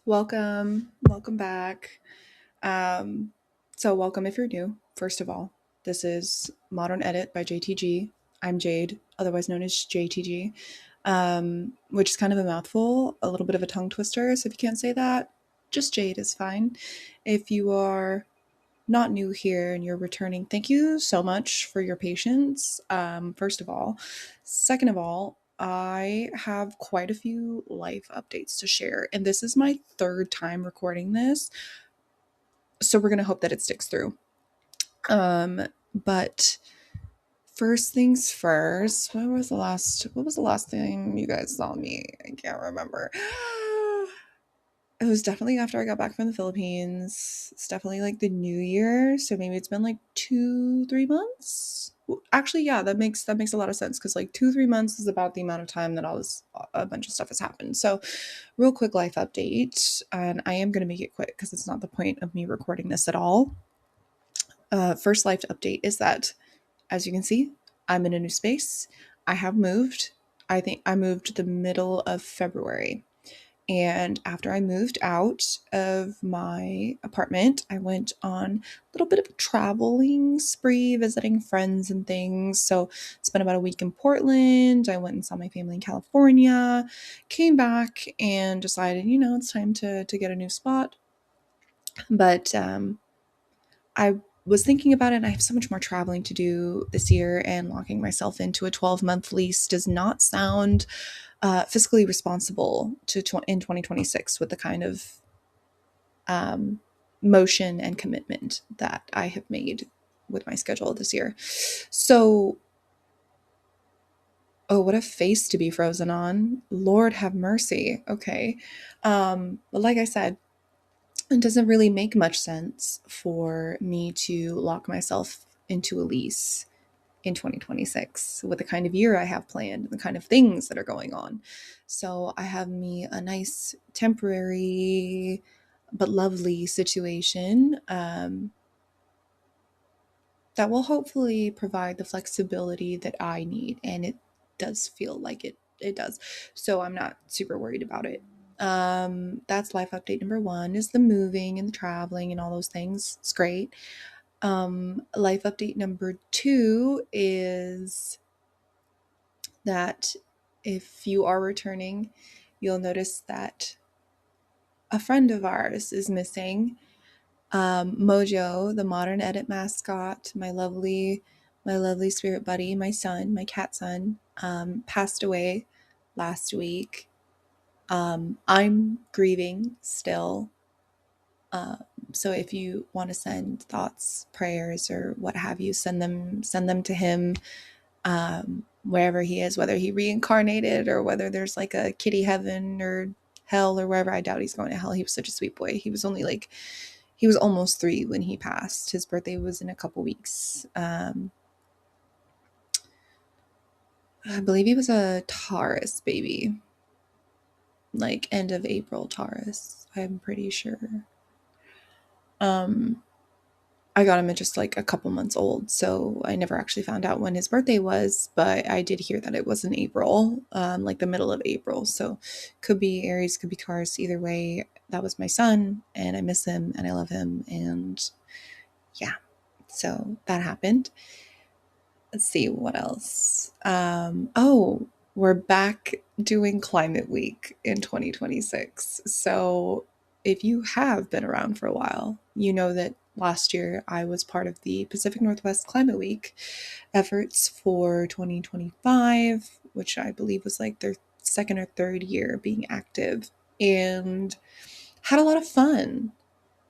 Welcome back. Um, welcome if you're new. First of all, this is Modern Edit by JTG. I'm Jade, otherwise known as JTG, which is kind of a mouthful, a little bit of a tongue twister. So if you can't say that, just Jade is fine. If you are not new here and you're returning, thank you so much for your patience. First of all, second of all, I have quite a few life updates to share, and this is my third time recording this, so we're gonna hope that it sticks through. But first things first, what was the last thing you guys saw me? I can't remember. It was definitely after I got back from the Philippines. It's definitely like the new year. So maybe it's been like 2-3 months. Actually, yeah, that makes a lot of sense because like 2-3 months is about the amount of time that a bunch of stuff has happened. So real quick life update, and I am gonna make it quick because it's not the point of me recording this at all. First life update is that, as you can see, I'm in a new space. I have moved. I think I moved the middle of February. And after I moved out of my apartment, I went on a little bit of a traveling spree, visiting friends and things. So, spent about a week in Portland. I went and saw my family in California, came back and decided, it's time to get a new spot. But I was thinking about it, and I have so much more traveling to do this year, and locking myself into a 12-month lease does not sound fiscally responsible in 2026 with the kind of um, motion and commitment that I have made with my schedule this year. So, oh, what a face to be frozen on. Lord have mercy. Okay. But like I said, it doesn't really make much sense for me to lock myself into a lease in 2026 with the kind of year I have planned and the kind of things that are going on. So I have me a nice temporary but lovely situation that will hopefully provide the flexibility that I need. And it does feel like it does. So I'm not super worried about it. That's life update number one, is the moving and the traveling and all those things. It's great. Life update number two is that if you are returning, you'll notice that a friend of ours is missing. Mojo, the Modern Edit mascot, my lovely spirit buddy, my son, my cat son, passed away last week. I'm grieving still. Um, so if you want to send thoughts, prayers, or what have you, send them to him, wherever he is, whether he reincarnated or whether there's like a kitty heaven or hell or wherever. I doubt he's going to hell. He was such a sweet boy. He was almost 3 when he passed. His birthday was in a couple weeks. I believe he was a Taurus baby, like end of April Taurus. I'm pretty sure. Um, I got him at just like a couple months old, so I never actually found out when his birthday was, but I did hear that it was in April, like the middle of April. So could be Aries, could be Taurus. Either way, that was my son, and I miss him and I love him, and yeah, so that happened. Let's see what else. Oh, we're back doing Climate Week in 2026. So if you have been around for a while, you know that last year I was part of the Pacific Northwest Climate Week efforts for 2025, which I believe was like their second or third year being active, and had a lot of fun.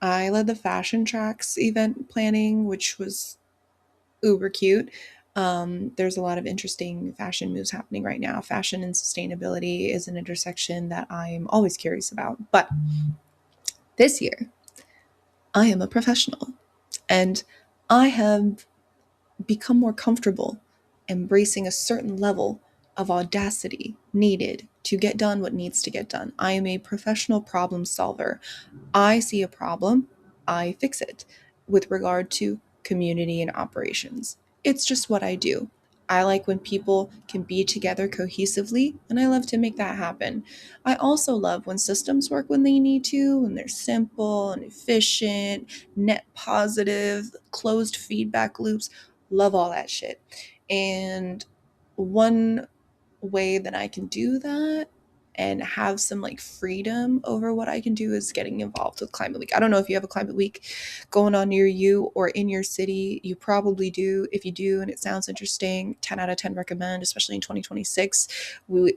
I led the Fashion Tracks event planning, which was uber cute. There's a lot of interesting fashion moves happening right now. Fashion and sustainability is an intersection that I'm always curious about. But this year, I am a professional, and I have become more comfortable embracing a certain level of audacity needed to get done what needs to get done. I am a professional problem solver. I see a problem, I fix it with regard to community and operations. It's just what I do. I like when people can be together cohesively, and I love to make that happen. I also love when systems work when they need to, when they're simple and efficient, net positive, closed feedback loops. Love all that shit. And one way that I can do that and have some like freedom over what I can do is getting involved with Climate Week. I don't know if you have a Climate Week going on near you or in your city. You probably do. If you do and it sounds interesting, 10 out of 10 recommend, especially in 2026.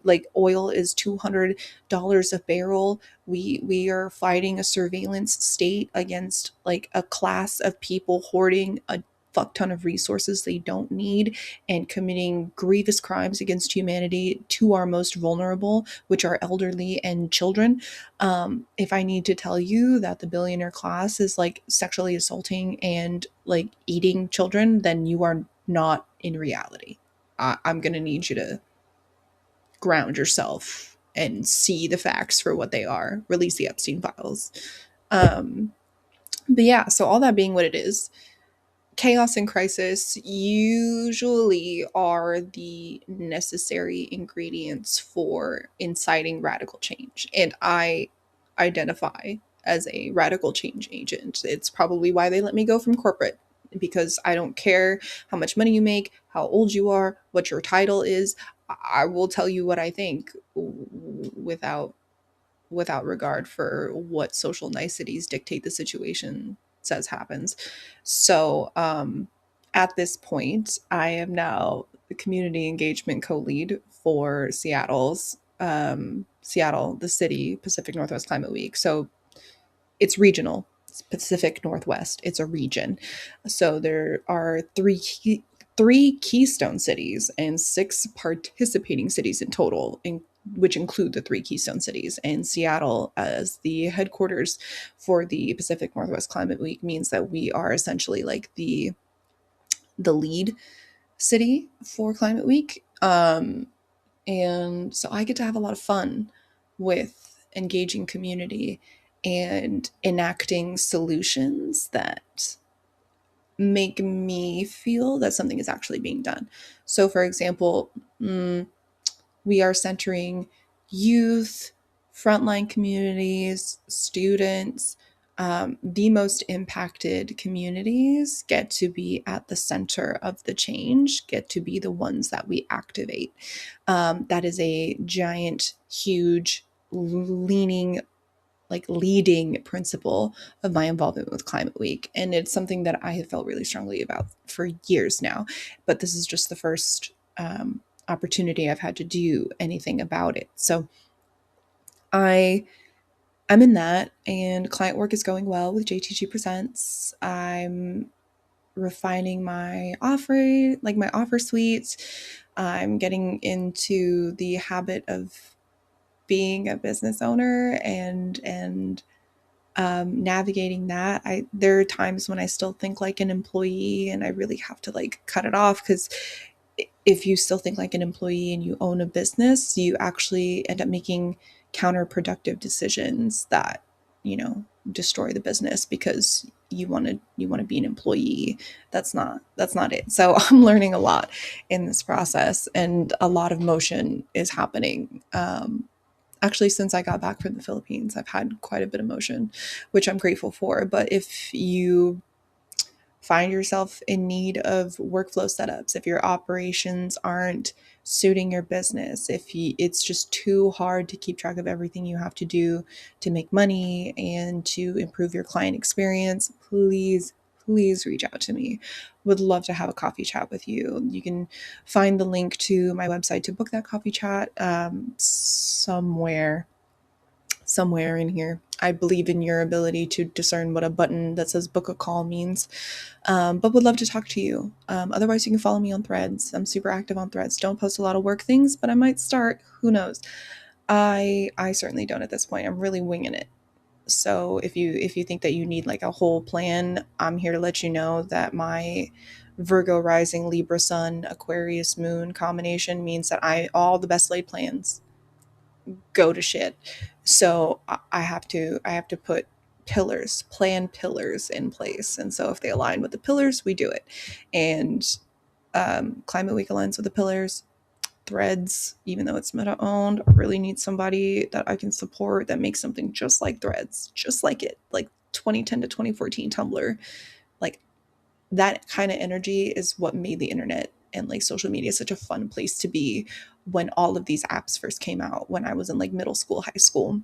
Like oil is $200 a barrel. We are fighting a surveillance state against like a class of people hoarding a fuck ton of resources they don't need and committing grievous crimes against humanity to our most vulnerable, which are elderly and children. If I need to tell you that the billionaire class is like sexually assaulting and like eating children, then you are not in reality. I'm going to need you to ground yourself and see the facts for what they are. Release the Epstein files. Um, but yeah, so all that being what it is, chaos and crisis usually are the necessary ingredients for inciting radical change. And I identify as a radical change agent. It's probably why they let me go from corporate, because I don't care how much money you make, how old you are, what your title is. I will tell you what I think without regard for what social niceties dictate the situation says happens. So at this point, I am now the community engagement co-lead for Seattle, the city, Pacific Northwest Climate Week. So it's regional. It's Pacific Northwest. It's a region. So there are three keystone cities and 6 participating cities in total, which include the 3 keystone cities. And Seattle, as the headquarters for the Pacific Northwest Climate Week, means that we are essentially like the lead city for Climate Week. And so I get to have a lot of fun with engaging community and enacting solutions that make me feel that something is actually being done. So, for example, we are centering youth, frontline communities, students. The most impacted communities get to be at the center of the change, get to be the ones that we activate. That is a giant, huge, leaning leading principle of my involvement with Climate Week. And it's something that I have felt really strongly about for years now. But this is just the first opportunity I've had to do anything about it. So I'm in that, and client work is going well with JTG Presents. I'm refining my offer, like my offer suites. I'm getting into the habit of being a business owner and navigating that. There are times when I still think like an employee, and I really have to like cut it off, because if you still think like an employee and you own a business, you actually end up making counterproductive decisions that, destroy the business because you want to be an employee. That's not it. So I'm learning a lot in this process, and a lot of motion is happening. Actually, since I got back from the Philippines, I've had quite a bit of motion, which I'm grateful for. But if you find yourself in need of workflow setups, if your operations aren't suiting your business, it's just too hard to keep track of everything you have to do to make money and to improve your client experience, please reach out to me. Would love to have a coffee chat with you. You can find the link to my website to book that coffee chat somewhere in here. I believe in your ability to discern what a button that says book a call means, but would love to talk to you. Otherwise, you can follow me on Threads. I'm super active on Threads. Don't post a lot of work things, but I might start. Who knows? I certainly don't at this point. I'm really winging it. So if you think that you need like a whole plan, I'm here to let you know that my Virgo rising, Libra sun, Aquarius moon combination means that all the best laid plans go to shit. So I have to put plan pillars in place. And so if they align with the pillars, we do it. And Climate Week aligns with the pillars. Threads, even though it's Meta owned, I really need somebody that I can support that makes something just like Threads, just like it, like 2010 to 2014 Tumblr. Like that kind of energy is what made the internet and like social media such a fun place to be when all of these apps first came out, when I was in like middle school, high school.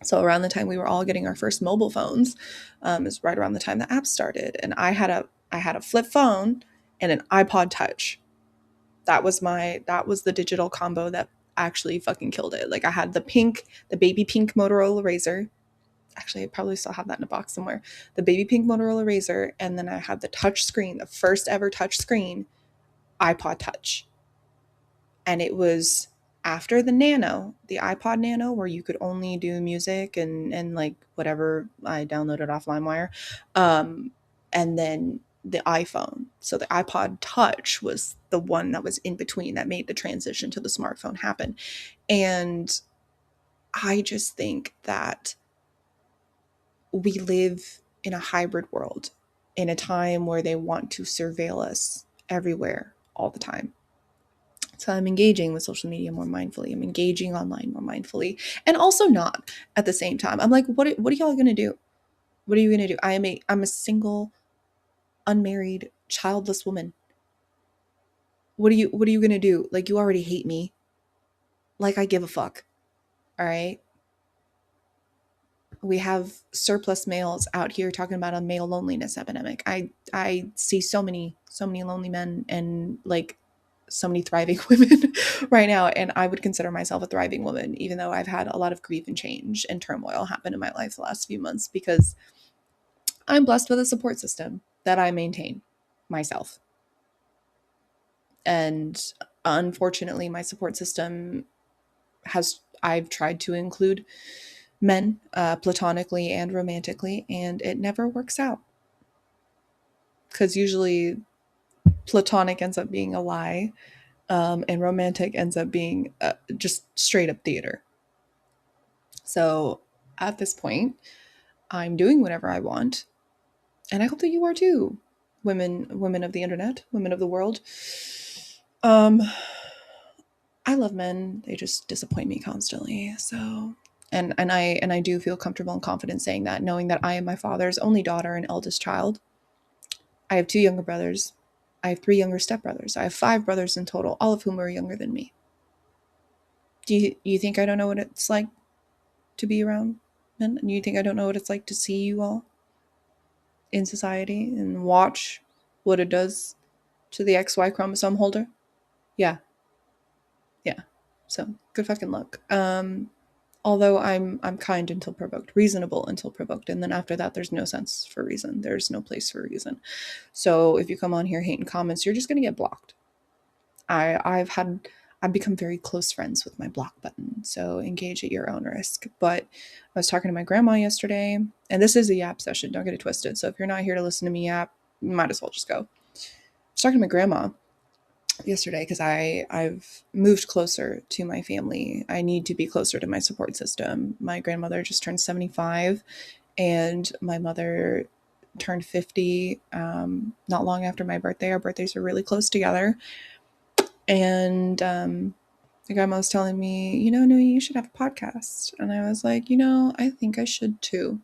So around the time we were all getting our first mobile phones, is right around the time the app started. And I had a flip phone and an iPod Touch. That was the digital combo that actually fucking killed it. Like I had the baby pink Motorola Razor. Actually, I probably still have that in a box somewhere. The baby pink Motorola Razor, and then I had the touch screen, the first ever touch screen iPod Touch. And it was after the Nano, the iPod Nano, where you could only do music and like whatever I downloaded off LimeWire, and then the iPhone. So the iPod Touch was the one that was in between that made the transition to the smartphone happen. And I just think that we live in a hybrid world, in a time where they want to surveil us everywhere all the time. So I'm engaging with social media more mindfully. I'm engaging online more mindfully, and also not at the same time. I'm like, what are y'all gonna do? What are you gonna do? I'm a single, unmarried, childless woman. What are you gonna do? Like, you already hate me. Like, I give a fuck. All right. We have surplus males out here talking about a male loneliness epidemic. I see so many lonely men and like so many thriving women right now, and I would consider myself a thriving woman, even though I've had a lot of grief and change and turmoil happen in my life the last few months, because I'm blessed with a support system that I maintain myself. And unfortunately, my support system I've tried to include men, platonically and romantically, and it never works out. Because usually platonic ends up being a lie, and romantic ends up being just straight up theater. So at this point, I'm doing whatever I want, and I hope that you are too, women of the internet, women of the world. Um, I love men; they just disappoint me constantly. So, and I do feel comfortable and confident saying that, knowing that I am my father's only daughter and eldest child. I have two younger brothers. I have three younger stepbrothers. I have five brothers in total, all of whom are younger than me. Do you think I don't know what it's like to be around men? And you think I don't know what it's like to see you all in society and watch what it does to the XY chromosome holder? Yeah. Yeah. So good fucking luck. Although I'm kind until provoked, reasonable until provoked, and then after that there's no sense for reason. There's no place for reason. So if you come on here hating comments, you're just gonna get blocked. I've become very close friends with my block button, so engage at your own risk. But I was talking to my grandma yesterday, and this is a yap session, don't get it twisted. So if you're not here to listen to me yap, you might as well just go. I was talking to my grandma yesterday because I've moved closer to my family. I need to be closer to my support system. My grandmother just turned 75, and my mother turned 50 not long after my birthday. Our birthdays are really close together. And the grandma was telling me, no, you should have a podcast. And I was like, I think I should too.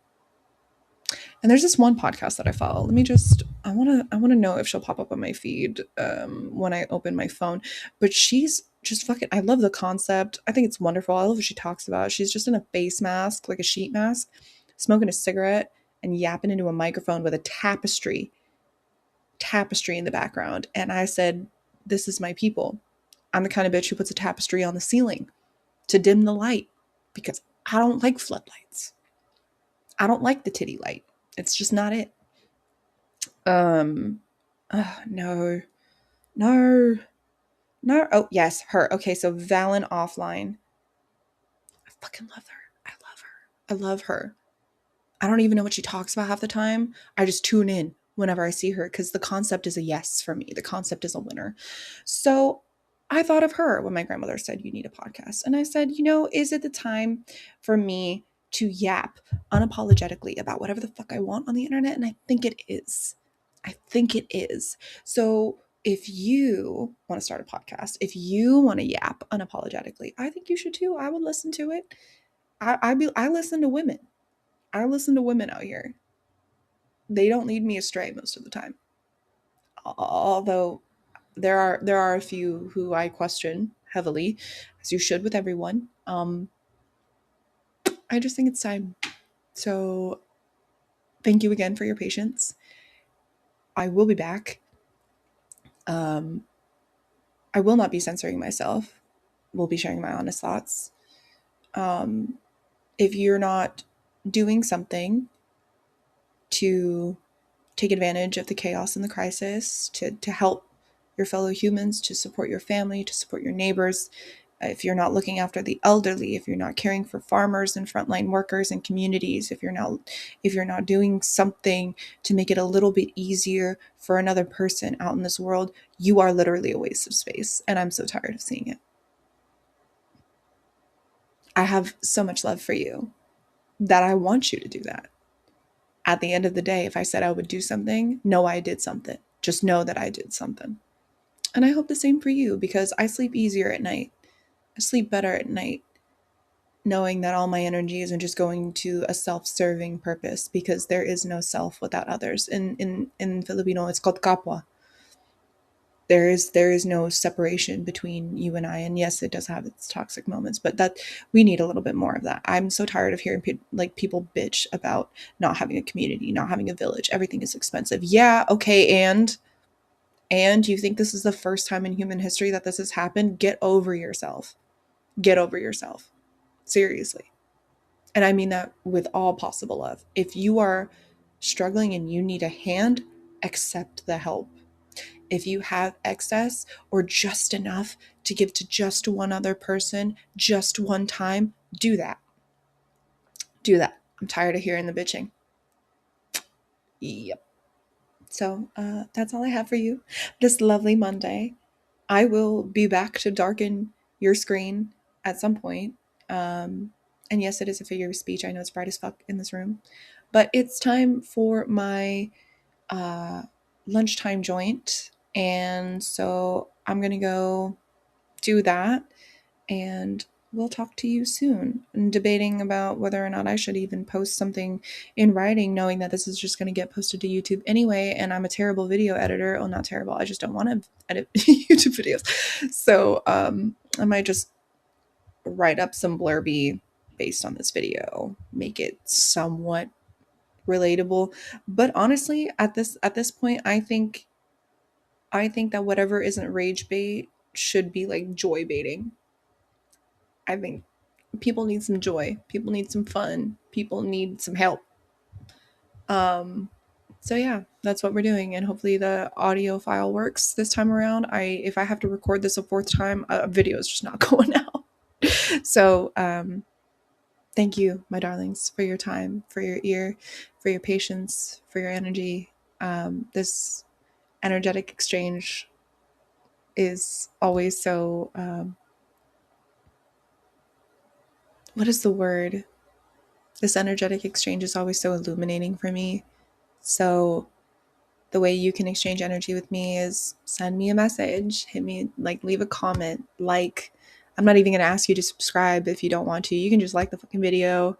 And there's this one podcast that I follow. I want to know if she'll pop up on my feed when I open my phone. But she's just fucking, I love the concept. I think it's wonderful. I love what she talks about. She's just in a face mask, like a sheet mask, smoking a cigarette and yapping into a microphone with a tapestry in the background. And I said, this is my people. I'm the kind of bitch who puts a tapestry on the ceiling to dim the light because I don't like floodlights. I don't like the titty light. It's just not it. No. No. No. Oh, yes, her. Okay, so Valen Offline. I fucking love her. I love her. I love her. I don't even know what she talks about half the time. I just tune in whenever I see her because the concept is a yes for me. The concept is a winner. So I thought of her when my grandmother said, you need a podcast. And I said, is it the time for me to yap unapologetically about whatever the fuck I want on the internet? And I think it is. I think it is. So if you want to start a podcast, if you want to yap unapologetically, I think you should too. I would listen to it. I listen to women. I listen to women out here. They don't lead me astray most of the time. Although there are a few who I question heavily, as you should with everyone. I just think it's time. So thank you again for your patience. I will be back. I will not be censoring myself. We'll be sharing my honest thoughts. If you're not doing something to take advantage of the chaos and the crisis, to help your fellow humans, to support your family, to support your neighbors, if you're not looking after the elderly, if you're not caring for farmers and frontline workers and communities, if you're not doing something to make it a little bit easier for another person out in this world, you are literally a waste of space. And I'm so tired of seeing it. I have so much love for you that I want you to do that. At the end of the day, if I said I would do something, no, I did something. Just know that I did something. And I hope the same for you, because I sleep easier at night. I sleep better at night knowing that all my energy isn't just going to a self-serving purpose, because there is no self without others. In Filipino, it's called kapwa. There is no separation between you and I. And yes, it does have its toxic moments, but that we need a little bit more of that. I'm so tired of hearing people bitch about not having a community, not having a village. Everything is expensive. Yeah, okay, and you think this is the first time in human history that this has happened? Get over yourself. Get over yourself. Seriously. And I mean that with all possible love. If you are struggling and you need a hand, accept the help. If you have excess or just enough to give to just one other person, just one time, do that. Do that. I'm tired of hearing the bitching. Yep. So that's all I have for you this lovely Monday. I will be back to darken your screen at some point. And yes, it is a figure of speech. I know it's bright as fuck in this room. But it's time for my lunchtime joint. And so I'm going to go do that. And we'll talk to you soon. I'm debating about whether or not I should even post something in writing, knowing that this is just going to get posted to YouTube anyway. And I'm a terrible video editor. Oh, not terrible. I just don't want to edit YouTube videos. So I might just write up some blurby based on this video, make it somewhat relatable. But honestly, at this point, I think that whatever isn't rage bait should be like joy baiting. I think people need some joy. People need some fun. People need some help. Um, so yeah, that's what we're doing, and hopefully the audio file works this time around. If I have to record this a fourth time, a video is just not going out. So thank you, my darlings, for your time, for your ear, for your patience, for your energy. This energetic exchange is always so what is the word? This energetic exchange is always so illuminating for me. So the way you can exchange energy with me is send me a message, hit me, like, leave a comment, like, I'm not even going to ask you to subscribe if you don't want to. You can just like the fucking video,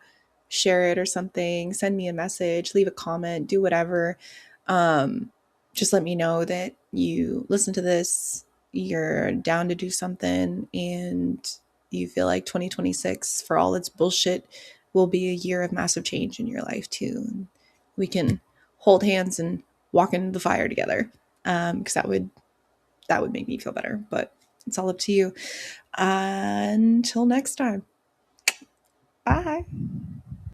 share it or something, send me a message, leave a comment, do whatever. Just let me know that you listen to this, you're down to do something, and you feel like 2026, for all its bullshit, will be a year of massive change in your life too. And we can hold hands and walk into the fire together, because that would make me feel better. But it's all up to you. Until next time. Bye.